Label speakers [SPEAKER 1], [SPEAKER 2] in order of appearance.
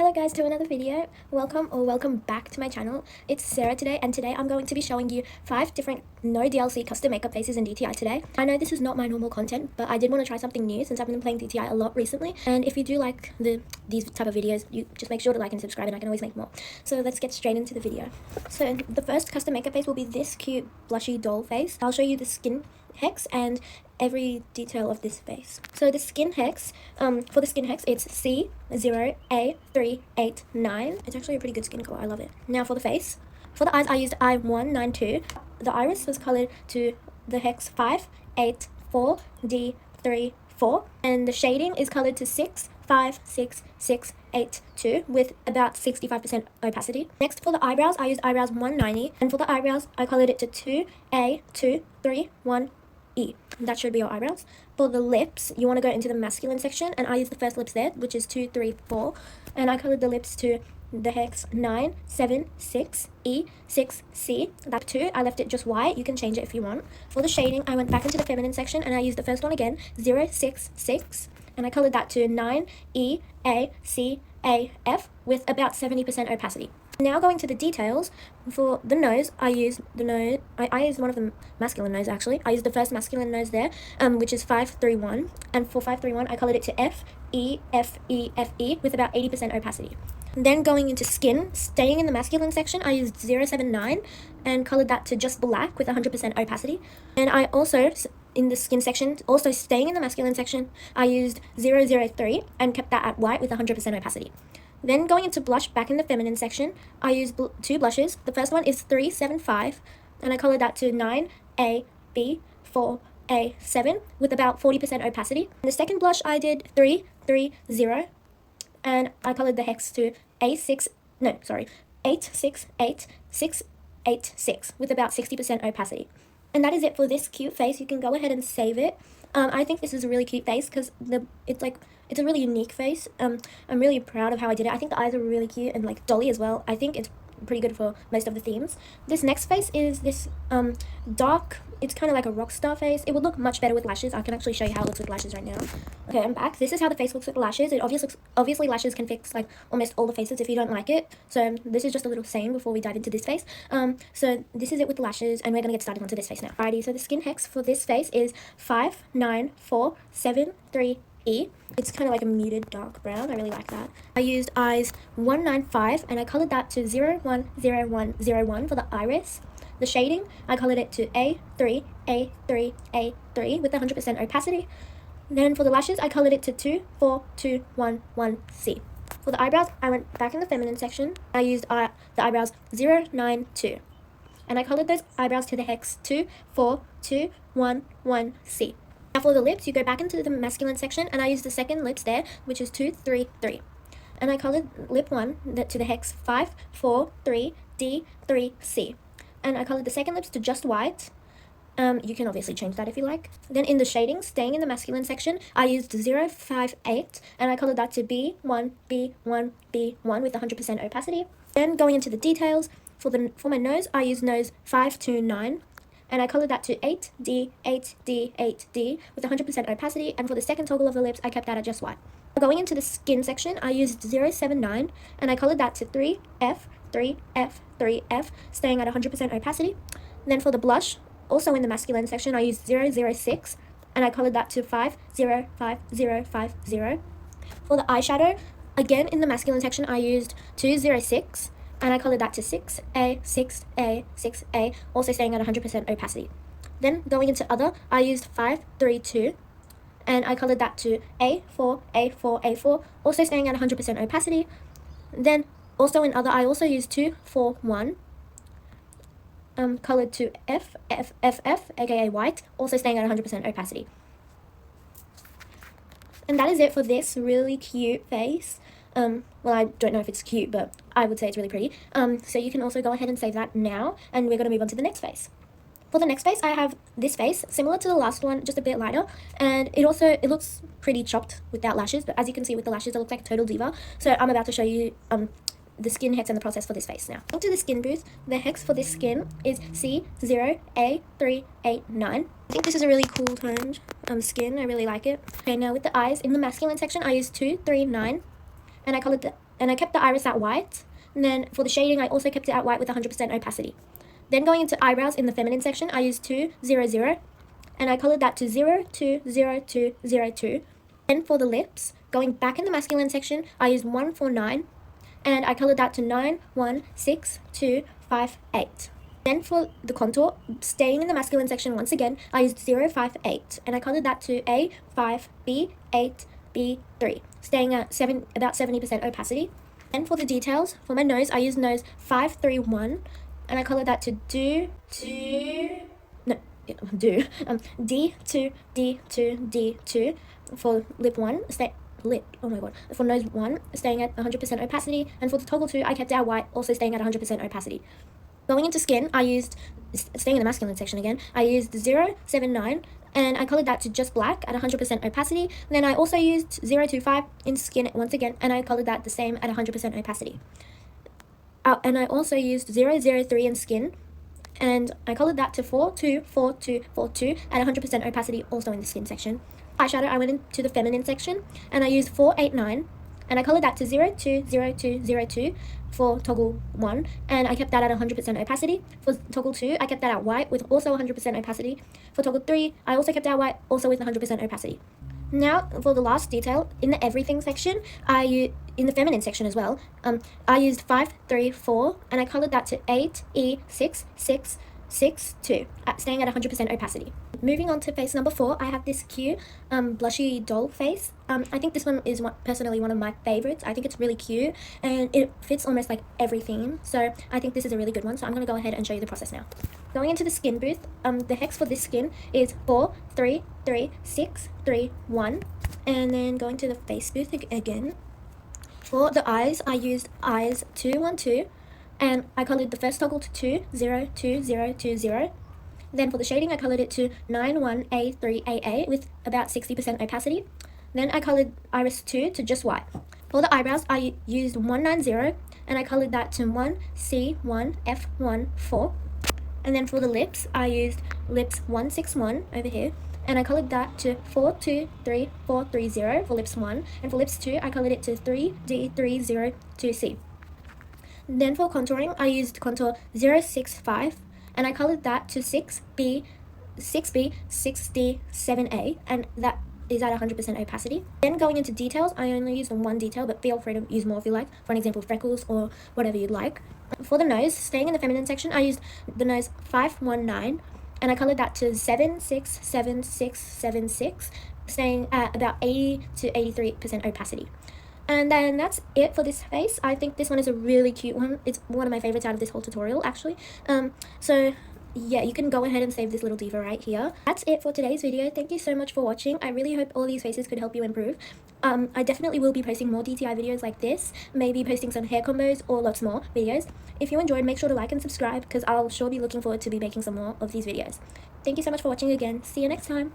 [SPEAKER 1] Hello guys, to another video. Welcome back to my channel. It's Sarah today, and today I'm going to be showing you 5 different no DLC custom makeup faces in DTI today. I know this is not my normal content, but I did want to try something new since I've been playing DTI a lot recently. And if you do like these type of videos, you just make sure to like and subscribe, and I can always make more. So let's get straight into the video. So the first custom makeup face will be this cute blushy doll face. I'll show you the skin hex and every detail of this face. So the skin hex, for the skin hex, it's C0A389. It's actually a pretty good skin color. I love it. Now for the face, for the eyes, I used I192. The iris was colored to the hex 584D34, and the shading is colored to 656682 with about 65% opacity. Next, for the eyebrows, I used eyebrows 190, and for the eyebrows, I colored it to 2A231E. That should be your eyebrows. For the lips, you want to go into the masculine section, and I use the first lips there, which is 234, and I colored the lips to the hex 976E6C. That 2, I left it just white. You can change it if you want. For the shading, I went back into the feminine section, and I used the first one again, 066, and I colored that to 9EACAF with about 70% opacity. Now going to the details, for the nose, I used one of the masculine nose actually. I used the first masculine nose there, which is 531, and for 531 I colored it to FEFEFE with about 80% opacity. Then going into skin, staying in the masculine section, I used 079 and colored that to just black with 100% opacity. And I also, in the skin section, also staying in the masculine section, I used 003 and kept that at white with 100% opacity. Then going into blush, back in the feminine section, I used 2 blushes. The first one is 375, and I colored that to 9AB4A7 with about 40% opacity. And the second blush I did 330, and I colored the hex to 868686 with about 60% opacity. And that is it for this cute face. You can go ahead and save it. I think this is a really cute face because it's a really unique face. I'm really proud of how I did it. I think the eyes are really cute and like dolly as well. I think it's pretty good for most of the themes. This next face is this dark, it's kind of like a rock star face. It would look much better with lashes. I can actually show you how it looks with lashes right now. Okay, I'm back. This is how the face looks with lashes. It obviously lashes can fix like almost all the faces if you don't like it. So this is just a little saying before we dive into this face. So this is it with lashes, and we're gonna get started onto this face now. Alrighty, so the skin hex for this face is 59473E. It's kind of like a muted dark brown. I really like that. I used eyes 195, and I colored that to 010101 for the iris. The shading, I colored it to A3 with 100% opacity. Then for the lashes, I colored it to 24211C. For the eyebrows, I went back in the feminine section. I used the eyebrows 092, and I colored those eyebrows to the hex 24211C. Now for the lips, you go back into the masculine section, and I used the second lips there, which is 233. And I colored lip 1 to the hex 543D3C. And I colored the second lips to just white. You can obviously change that if you like. Then in the shading, staying in the masculine section, I used 058, and I colored that to B1 with 100% opacity. Then going into the details, for my nose, I used nose 529. And I colored that to 8D with 100% opacity. And for the second toggle of the lips, I kept that at just white. Going into the skin section, I used 079, and I colored that to 3F, staying at 100% opacity. And then for the blush, also in the masculine section, I used 006, and I colored that to 505050. For the eyeshadow, again in the masculine section, I used 206. And I colored that to 6A, also staying at 100% opacity. Then going into other, I used 532, and I colored that to A4, also staying at 100% opacity. Then also in other, I also used 241, colored to FFFF, aka white, also staying at 100% opacity. And that is it for this really cute face. Well, I don't know if it's cute, but I would say it's really pretty. So you can also go ahead and save that now, and we're going to move on to the next face. For the next face, I have this face, similar to the last one, just a bit lighter, and it looks pretty chopped without lashes, but as you can see with the lashes, it looks like a total diva. So I'm about to show you the skin hex and the process for this face now. Onto the skin booth, the hex for this skin is C0A389. I think this is a really cool toned skin. I really like it. Okay, now with the eyes, in the masculine section, I used 239, and I colored the and I kept the iris at white. And then for the shading, I also kept it at white with 100% opacity. Then going into eyebrows in the feminine section, I used 200, and I colored that to 020202. Then for the lips, going back in the masculine section, I used 149, and I colored that to 916258. Then for the contour, staying in the masculine section once again, I used 058, and I colored that to A5, B8, B3, staying at about 70% opacity. And for the details, for my nose, I used nose 531, and I colored that to D2, D2 for lip 1, for nose 1, staying at 100% opacity, and for the toggle 2, I kept it at white, also staying at 100% opacity. Going into skin, I used, staying in the masculine section again, I used 079, and I colored that to just black at 100% opacity. And then I also used 025 in skin once again, and I colored that the same at 100% opacity. And I also used 003 in skin, and I colored that to 424242 at 100% opacity, also in the skin section. Eyeshadow, I went into the feminine section, and I used 489, and I colored that to 020202 for toggle 1, and I kept that at 100% opacity. For toggle 2, I kept that at white with also 100% opacity. For toggle 3, I also kept that white, also with 100% opacity. Now, for the last detail, in the everything section, in the feminine section as well, I used 534, and I colored that to 8E6662, staying at 100% opacity. Moving on to face number 4, I have this cute blushy doll face. I think this one is personally one of my favorites. I think it's really cute, and it fits almost like every theme, so I think this is a really good one. So I'm going to go ahead and show you the process now. Going into the skin booth, the hex for this skin is 433631, and then going to the face booth again. For the eyes, I used eyes 212, and I colored the first toggle to 202020. Then for the shading, I colored it to 91A3AA with about 60% opacity. Then I colored iris 2 to just white. For the eyebrows, I used 190, and I colored that to 1C1F14. And then for the lips, I used lips 161 over here, and I colored that to 423430 for lips 1. And for lips 2, I colored it to 3D302C. Then for contouring, I used contour 065, and I colored that to 6B, 6D7A, and that is at 100% opacity. Then going into details, I only used one detail, but feel free to use more if you like. For an example, freckles or whatever you'd like. For the nose, staying in the feminine section, I used the nose 519, and I colored that to 767676, staying at about 80 to 83% opacity. And then that's it for this face. I think this one is a really cute one. It's one of my favorites out of this whole tutorial, actually. So yeah, you can go ahead and save this little diva right here. That's it for today's video. Thank you so much for watching. I really hope all these faces could help you improve. I definitely will be posting more DTI videos like this, maybe posting some hair combos or lots more videos. If you enjoyed, make sure to like and subscribe, because I'll sure be looking forward to be making some more of these videos. Thank you so much for watching again. See you next time.